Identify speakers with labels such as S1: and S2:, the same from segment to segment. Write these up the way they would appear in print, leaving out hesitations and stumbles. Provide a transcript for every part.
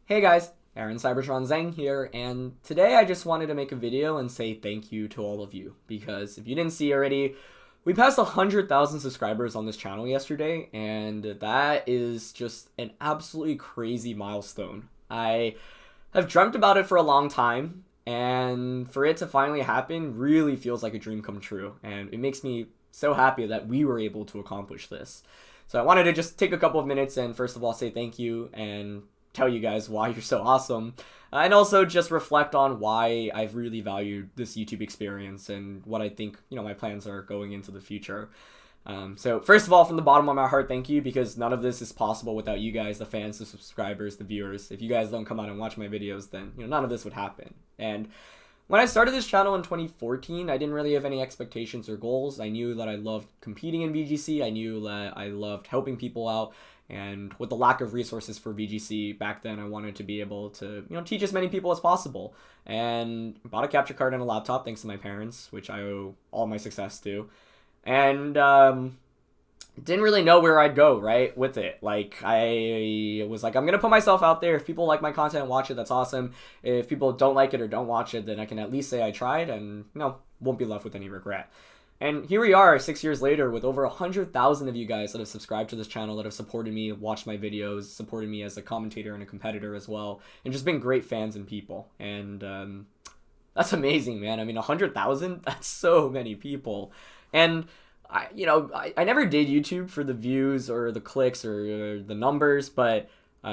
S1: Hey guys, Aaron Cybertron Zhang here, and today I just wanted to make a video and say thank you to all of you, because if you didn't see already, we passed 100,000 subscribers on this channel yesterday, and that is just an absolutely crazy milestone. I have dreamt about it for a long time, and for it to finally happen really feels like a dream come true, and it makes me so happy that we were able to accomplish this. So I wanted to just take a couple of minutes and first of all say thank you and tell you guys why you're so awesome, and also just reflect on why I've really valued this YouTube experience and what I think, my plans are going into the future. So first of all, from the bottom of my heart, thank you, because none of this is possible without you guys, the fans, the subscribers, the viewers. If you guys don't come out and watch my videos, then none of this would happen. And when I started this channel in 2014, I didn't really have any expectations or goals. I knew that I loved competing in VGC. I knew that I loved helping people out. And with the lack of resources for VGC back then, I wanted to be able to, teach as many people as possible. And bought a capture card and a laptop thanks to my parents, which I owe all my success to. And didn't really know where I'd go, right, with it. Like, I was like, I'm going to put myself out there. If people like my content and watch it, that's awesome. If people don't like it or don't watch it, then I can at least say I tried and, won't be left with any regret. And here we are 6 years later with over 100,000 of you guys that have subscribed to this channel, that have supported me, watched my videos, supported me as a commentator and a competitor as well, and just been great fans and people. And that's amazing, man. I mean, 100,000? That's so many people. And I never did YouTube for the views or the clicks or the numbers, but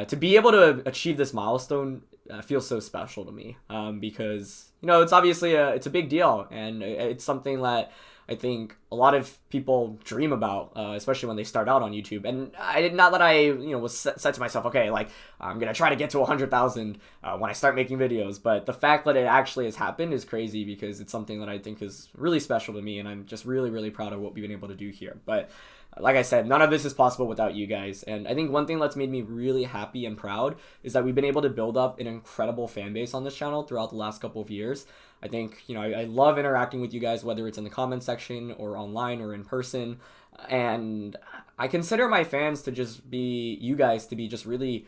S1: to be able to achieve this milestone feels so special to me, because it's obviously it's a big deal, and it's something that I think a lot of people dream about, especially when they start out on YouTube. And not that I was set to myself, okay, like, I'm gonna try to get to 100,000 when I start making videos, but the fact that it actually has happened is crazy, because it's something that I think is really special to me, and I'm just really, really proud of what we've been able to do here. But like I said, none of this is possible without you guys. And I think one thing that's made me really happy and proud is that we've been able to build up an incredible fan base on this channel throughout the last couple of years. I think, I love interacting with you guys, whether it's in the comment section or online or in person. And I consider my fans to just be, you guys to be just really,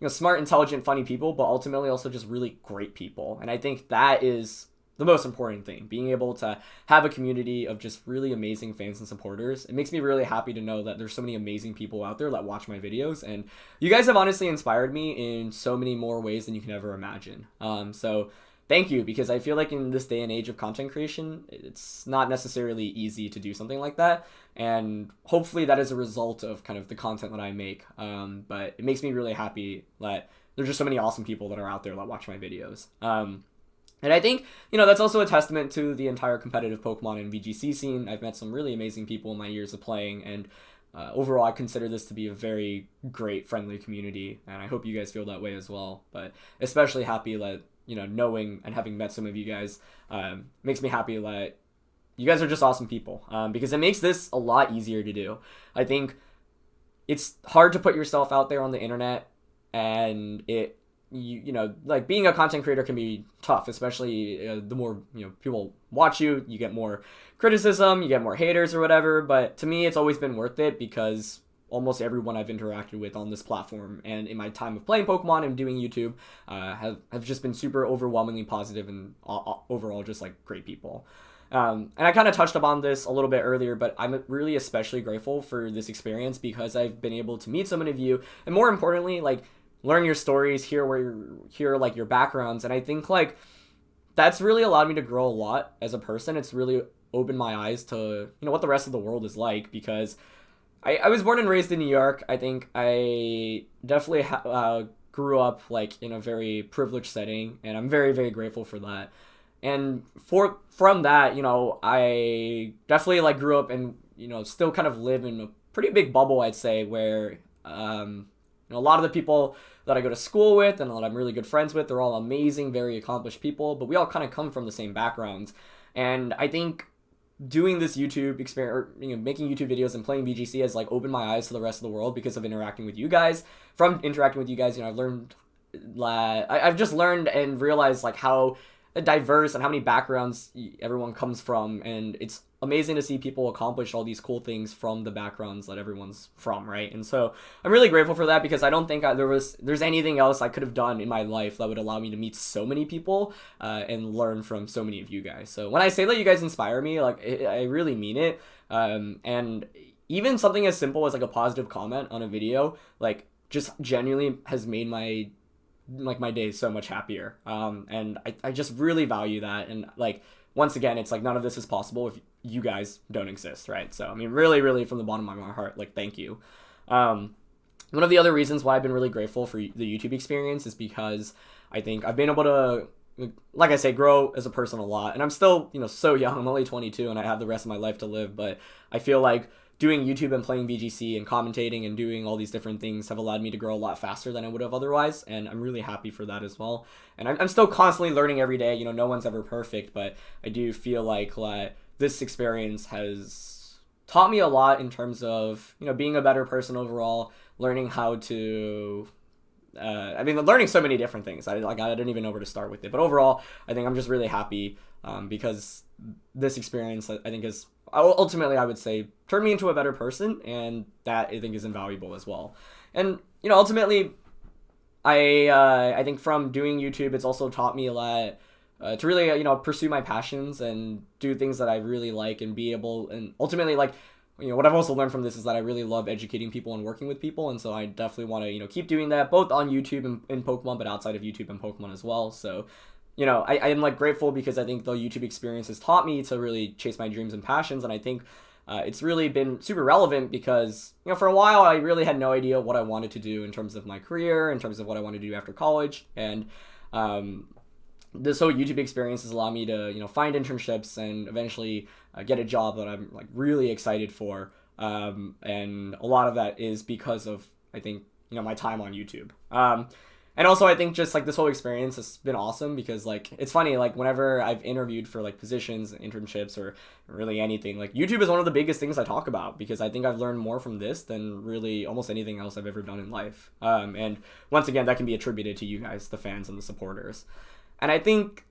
S1: smart, intelligent, funny people, but ultimately also just really great people. And I think that is the most important thing, being able to have a community of just really amazing fans and supporters. It makes me really happy to know that there's so many amazing people out there that watch my videos, and you guys have honestly inspired me in so many more ways than you can ever imagine. So thank you, because I feel like in this day and age of content creation, it's not necessarily easy to do something like that, and hopefully that is a result of kind of the content that I make. But it makes me really happy that there's just so many awesome people that are out there that watch my videos. And I think, that's also a testament to the entire competitive Pokemon and VGC scene. I've met some really amazing people in my years of playing, and overall, I consider this to be a very great, friendly community, and I hope you guys feel that way as well. But especially happy that, knowing and having met some of you guys makes me happy that you guys are just awesome people, because it makes this a lot easier to do. I think it's hard to put yourself out there on the internet, and like, being a content creator can be tough, especially the more people watch you, you get more criticism, you get more haters or whatever. But to me, it's always been worth it, because almost everyone I've interacted with on this platform and in my time of playing Pokemon and doing YouTube have just been super overwhelmingly positive and overall just like great people. And I kind of touched upon this a little bit earlier, but I'm really especially grateful for this experience, because I've been able to meet so many of you, and more importantly, like, learn your stories, hear like your backgrounds. And I think, like, that's really allowed me to grow a lot as a person. It's really opened my eyes to, what the rest of the world is like, because I was born and raised in New York. I think I definitely grew up like in a very privileged setting, and I'm very, very grateful for that. And from that, I definitely like grew up and, still kind of live in a pretty big bubble, I'd say, where a lot of the people that I go to school with and that I'm really good friends with, they're all amazing, very accomplished people, but we all kind of come from the same backgrounds. And I think doing this YouTube experience, or, making YouTube videos and playing VGC has like opened my eyes to the rest of the world, because of interacting with you guys. From interacting with you guys, I've learned, I've just learned and realized like how diverse and how many backgrounds everyone comes from, and it's amazing to see people accomplish all these cool things from the backgrounds that everyone's from, right? And so I'm really grateful for that, because I don't think there's anything else I could have done in my life that would allow me to meet so many people and learn from so many of you guys. So when I say that you guys inspire me, like I really mean it. And even something as simple as like a positive comment on a video, like just genuinely has made my day so much happier. And I just really value that. And like, once again, it's like none of this is possible if you guys don't exist, right? So I mean, really, really from the bottom of my heart, like, thank you. One of the other reasons why I've been really grateful for the YouTube experience is because I think I've been able to, like I say, grow as a person a lot. And I'm still, so young. I'm only 22 and I have the rest of my life to live. But I feel like doing YouTube and playing VGC and commentating and doing all these different things have allowed me to grow a lot faster than I would have otherwise. And I'm really happy for that as well. And I'm still constantly learning every day. No one's ever perfect, but I do feel like this experience has taught me a lot in terms of, being a better person overall, learning how to, learning so many different things. I didn't even know where to start with it. But overall, I think I'm just really happy because this experience, I think, is ultimately, I would say, turned me into a better person, and that I think is invaluable as well. And ultimately, I think from doing YouTube, it's also taught me a lot to really pursue my passions and do things that I really like, and be able, and ultimately, like, what I've also learned from this is that I really love educating people and working with people, and so I definitely want to keep doing that, both on YouTube and Pokemon, but outside of YouTube and Pokemon as well. So I am like grateful, because I think the YouTube experience has taught me to really chase my dreams and passions. And I think it's really been super relevant, because, for a while I really had no idea what I wanted to do in terms of my career, in terms of what I wanted to do after college. And this whole YouTube experience has allowed me to, find internships and eventually get a job that I'm like really excited for. And a lot of that is because of, I think, my time on YouTube. And also, I think just like this whole experience has been awesome, because like, it's funny, like whenever I've interviewed for like positions, internships, or really anything, like YouTube is one of the biggest things I talk about, because I think I've learned more from this than really almost anything else I've ever done in life. And once again, that can be attributed to you guys, the fans and the supporters. And I think,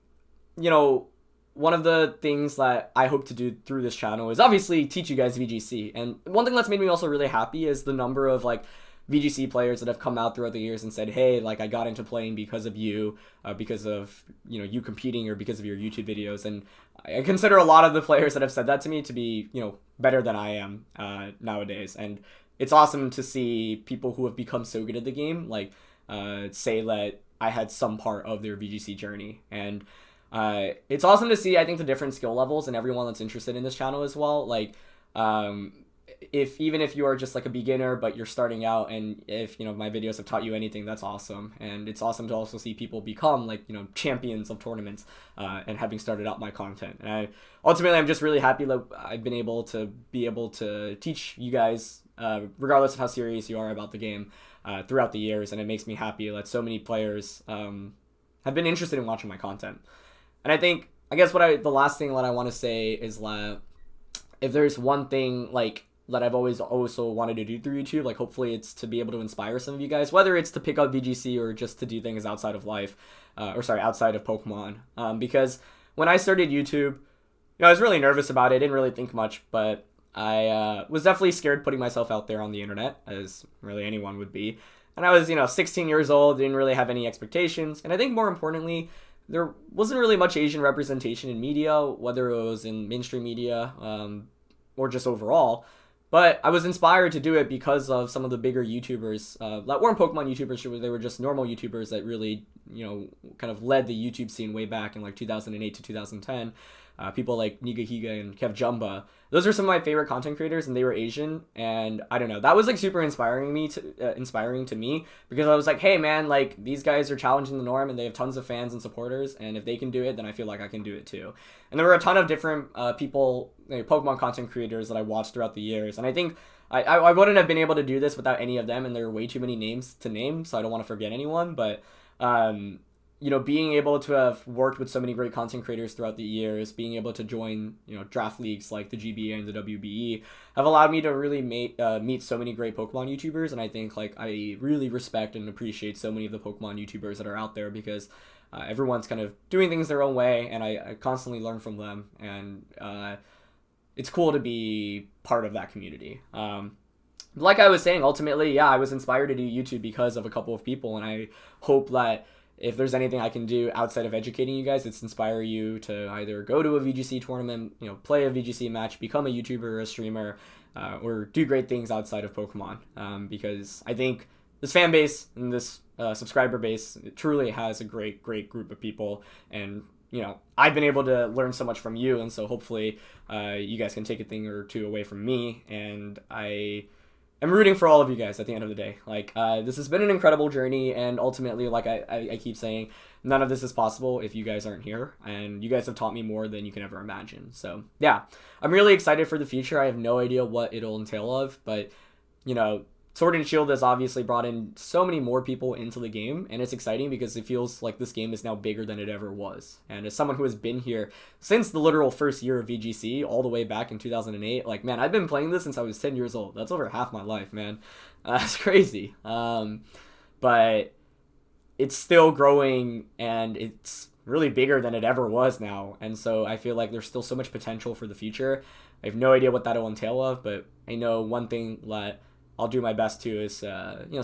S1: one of the things that I hope to do through this channel is obviously teach you guys VGC. And one thing that's made me also really happy is the number of like VGC players that have come out throughout the years and said, hey, like I got into playing because of you, because of, you competing, or because of your YouTube videos. And I consider a lot of the players that have said that to me to be, better than I am nowadays. And it's awesome to see people who have become so good at the game, like say that I had some part of their VGC journey. And it's awesome to see, I think, the different skill levels and everyone that's interested in this channel as well. Like, even if you are just like a beginner, but you're starting out, and if my videos have taught you anything, that's awesome. And it's awesome to also see people become like champions of tournaments, and having started out my content. And ultimately, I'm just really happy that I've been able to teach you guys, regardless of how serious you are about the game, throughout the years. And it makes me happy that so many players have been interested in watching my content. And I guess the last thing that I want to say is that if there's one thing like that I've always also wanted to do through YouTube, like hopefully it's to be able to inspire some of you guys, whether it's to pick up VGC or just to do things outside of life, outside of Pokemon. Because when I started YouTube, I was really nervous about it. I didn't really think much, but I was definitely scared putting myself out there on the internet, as really anyone would be. And I was, 16 years old, didn't really have any expectations. And I think more importantly, there wasn't really much Asian representation in media, whether it was in mainstream media or just overall. But I was inspired to do it because of some of the bigger YouTubers that weren't Pokemon YouTubers. They were just normal YouTubers that really, kind of led the YouTube scene way back in like 2008 to 2010. People like Nigahiga and Kev Jumba. Those are some of my favorite content creators, and they were Asian. And I don't know, that was like super inspiring to me, because I was like, hey man, like these guys are challenging the norm, and they have tons of fans and supporters, and if they can do it, then I feel like I can do it too. And there were a ton of different people, Pokemon content creators that I watched throughout the years, and I think I wouldn't have been able to do this without any of them, and there are way too many names to name, so I don't want to forget anyone. But being able to have worked with so many great content creators throughout the years, being able to join, draft leagues like the GBA and the WBE have allowed me to really meet so many great Pokemon YouTubers. And I think like I really respect and appreciate so many of the Pokemon YouTubers that are out there, because everyone's kind of doing things their own way, and I constantly learn from them. And it's cool to be part of that community. Like I was saying, ultimately, yeah, I was inspired to do YouTube because of a couple of people, and I hope that if there's anything I can do outside of educating you guys, it's inspire you to either go to a VGC tournament, play a VGC match, become a YouTuber or a streamer, or do great things outside of Pokemon. Because I think this fan base and this subscriber base, it truly has a great group of people, and I've been able to learn so much from you, and so hopefully you guys can take a thing or two away from me, and I'm rooting for all of you guys at the end of the day. Like, this has been an incredible journey, and ultimately, like I keep saying, none of this is possible if you guys aren't here, and you guys have taught me more than you can ever imagine. So, yeah, I'm really excited for the future. I have no idea what it'll entail of, but, Sword and Shield has obviously brought in so many more people into the game, and it's exciting because it feels like this game is now bigger than it ever was. And as someone who has been here since the literal first year of VGC, all the way back in 2008, like, man, I've been playing this since I was 10 years old. That's over half my life, man. That's crazy. But it's still growing, and it's really bigger than it ever was now. And so I feel like there's still so much potential for the future. I have no idea what that'll entail of, but I know one thing that I'll do my best to is,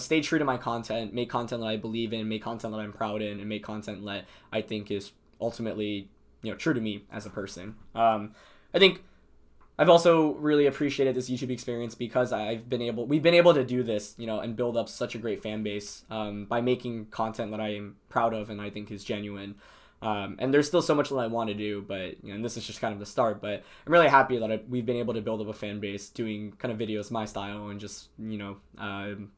S1: stay true to my content, make content that I believe in, make content that I'm proud in, and make content that I think is ultimately, true to me as a person. I think I've also really appreciated this YouTube experience because we've been able to do this, and build up such a great fan base, by making content that I am proud of and I think is genuine. And there's still so much that I want to do, but and this is just kind of the start. But I'm really happy that we've been able to build up a fan base doing kind of videos my style, and just kind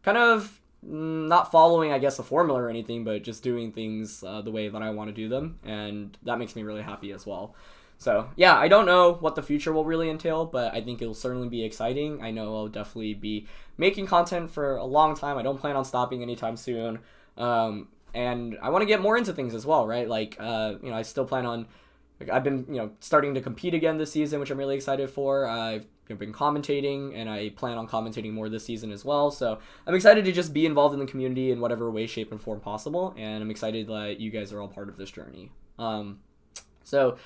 S1: of not following, I guess, a formula or anything, but just doing things the way that I want to do them, and that makes me really happy as well. So yeah, I don't know what the future will really entail, but I think it'll certainly be exciting. I know I'll definitely be making content for a long time. I don't plan on stopping anytime soon. And I want to get more into things as well, right? Like, I still plan on, I've been, starting to compete again this season, which I'm really excited for. I've been commentating, and I plan on commentating more this season as well. So I'm excited to just be involved in the community in whatever way, shape, and form possible. And I'm excited that you guys are all part of this journey. So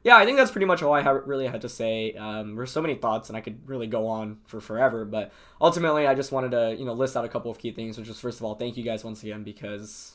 S1: yeah, I think that's pretty much all I really had to say. There's so many thoughts, and I could really go on for forever, but ultimately I just wanted to, list out a couple of key things, which is, first of all, thank you guys once again, because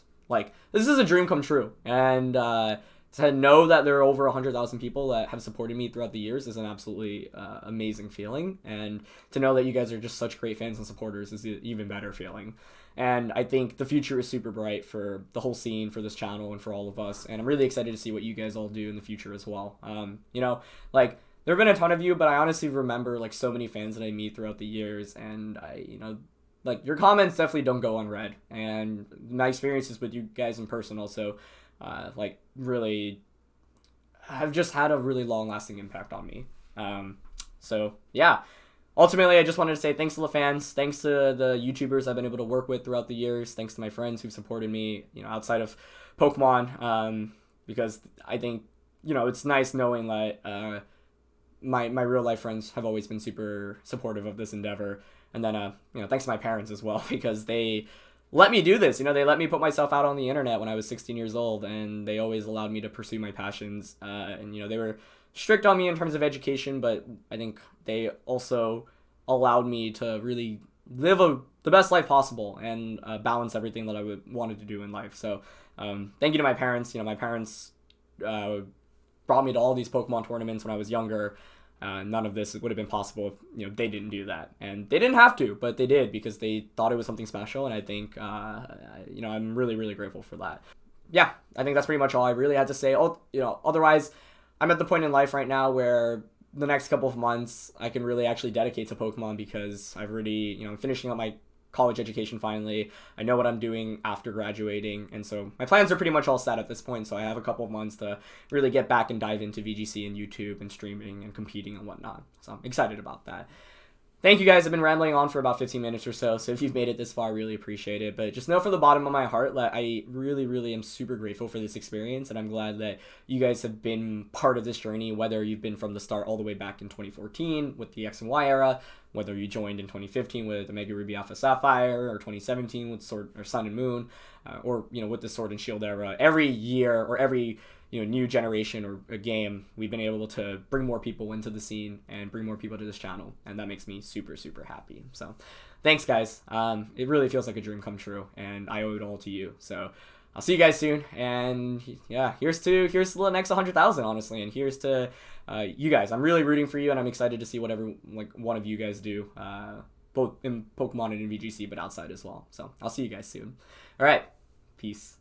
S1: this is a dream come true, and to know that there are over 100,000 people that have supported me throughout the years is an absolutely amazing feeling, and to know that you guys are just such great fans and supporters is an even better feeling. And I think the future is super bright for the whole scene, for this channel, and for all of us, and I'm really excited to see what you guys all do in the future as well. There have been a ton of you, but I honestly remember so many fans that I meet throughout the years, and your comments definitely don't go unread, and my experiences with you guys in person also, really have just had a really long-lasting impact on me. So yeah, ultimately, I just wanted to say thanks to the fans, thanks to the YouTubers I've been able to work with throughout the years, thanks to my friends who've supported me, outside of Pokemon, because I think, it's nice knowing that my real life friends have always been super supportive of this endeavor. And then, thanks to my parents as well, because they let me do this. They let me put myself out on the internet when I was 16 years old, and they always allowed me to pursue my passions. And, they were strict on me in terms of education, but I think they also allowed me to really live the best life possible and balance everything that I wanted to do in life. So thank you to my parents. My parents brought me to all these Pokemon tournaments when I was younger. None of this would have been possible if they didn't do that, and they didn't have to, but they did because they thought it was something special, and I think I'm really, really grateful for that. Yeah, I think that's pretty much all I really had to say. Otherwise, I'm at the point in life right now where the next couple of months I can really actually dedicate to Pokemon, because I've already I'm finishing up my college education finally. I know what I'm doing after graduating, and so my plans are pretty much all set at this point, so I have a couple of months to really get back and dive into VGC and YouTube and streaming and competing and whatnot. So I'm excited about that. Thank you guys. I've been rambling on for about 15 minutes or so, so if you've made it this far, I really appreciate it. But just know from the bottom of my heart that I really, really am super grateful for this experience, and I'm glad that you guys have been part of this journey, whether you've been from the start all the way back in 2014 with the X and Y era, whether you joined in 2015 with Omega Ruby Alpha Sapphire, or 2017 with Sword or Sun and Moon, or with the Sword and Shield era. Every year or every new generation or a game, we've been able to bring more people into the scene and bring more people to this channel, and that makes me super, super happy. So thanks, guys. It really feels like a dream come true, and I owe it all to you. So I'll see you guys soon, and yeah, here's to the next 100,000, honestly, and here's to you guys. I'm really rooting for you, and I'm excited to see whatever one of you guys do, both in Pokemon and in VGC, but outside as well. So I'll see you guys soon. All right, peace.